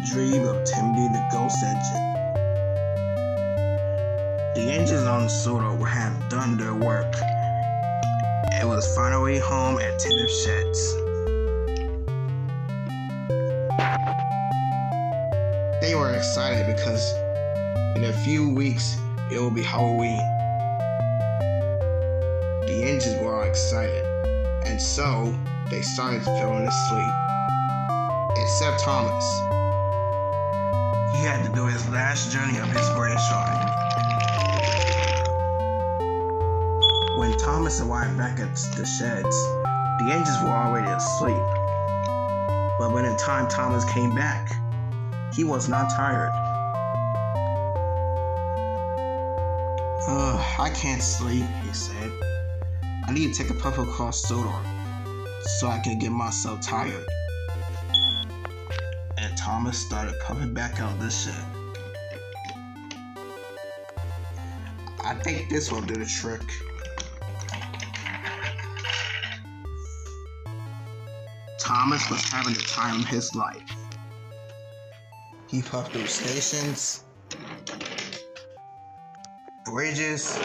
dream of Timothy the Ghost Engine. The engines on the soda had done their work. It was finally home at Timothy's sheds. They were excited because in a few weeks it will be Halloween. The engines were all excited, and so they started falling asleep. Except Thomas. He had to do his last journey of his brain shard. When Thomas arrived back at the sheds, the engines were already asleep. But by the time Thomas came back, he was not tired. I can't sleep, he said. I need to take a puff of cough soda so I can get myself tired. And Thomas started puffing back out of the shed. I think this will do the trick. Thomas was having the time of his life. He puffed through stations, bridges,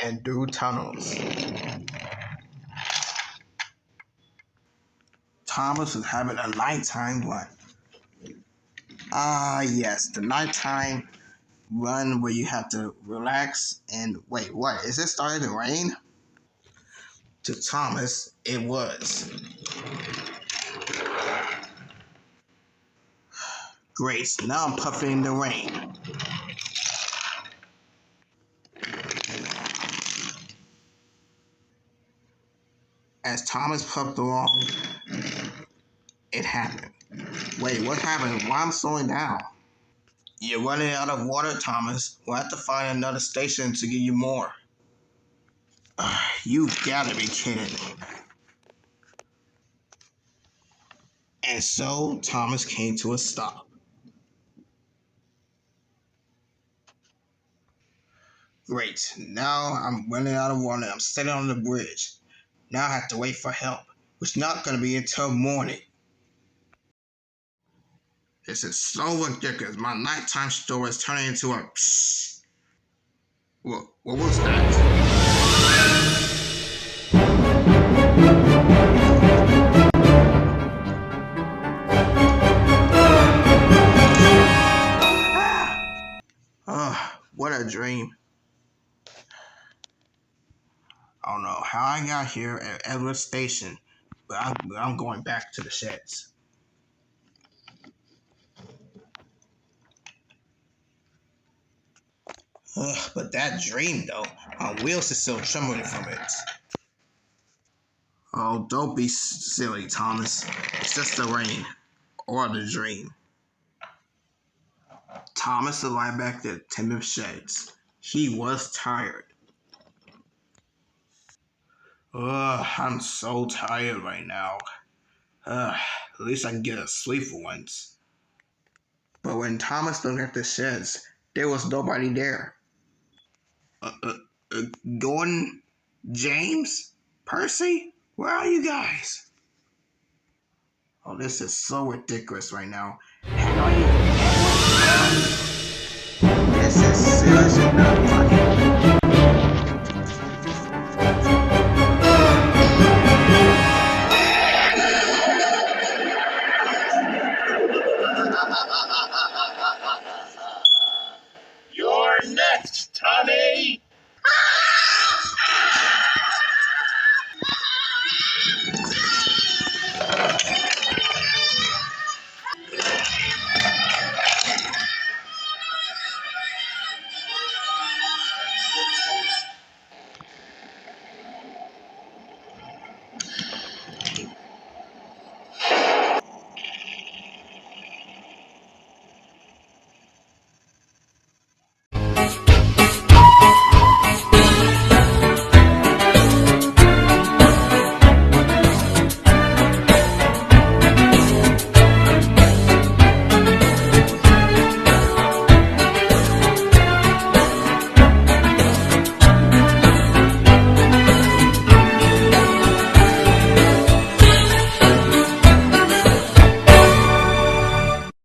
and through tunnels. Thomas was having a nighttime run. Yes, the nighttime run where you have to relax and wait, what? Is it starting to rain? To Thomas, it was. Great, now I'm puffing in the rain. As Thomas puffed along, it happened. Wait, what happened? Why am I slowing down? You're running out of water, Thomas. We'll have to find another station to give you more. You gotta be kidding me. And so Thomas came to a stop. Great, now I'm running out of water. I'm sitting on the bridge. Now I have to wait for help, which is not going to be until morning. This is so ridiculous. My nighttime store is turning into a psst. What was that? What a dream. I don't know how I got here at Everett Station, but I'm going back to the sheds. But that dream, though, my wheels are still trembling from it. Oh, don't be silly, Thomas. It's just the rain, or the dream. Thomas arrived back at Timothy's sheds. He was tired. I'm so tired right now. At least I can get a sleep for once. But when Thomas looked at the sheds, there was nobody there. Gordon, James, Percy, where are you guys? Oh, this is so ridiculous right now. This is seriously not funny.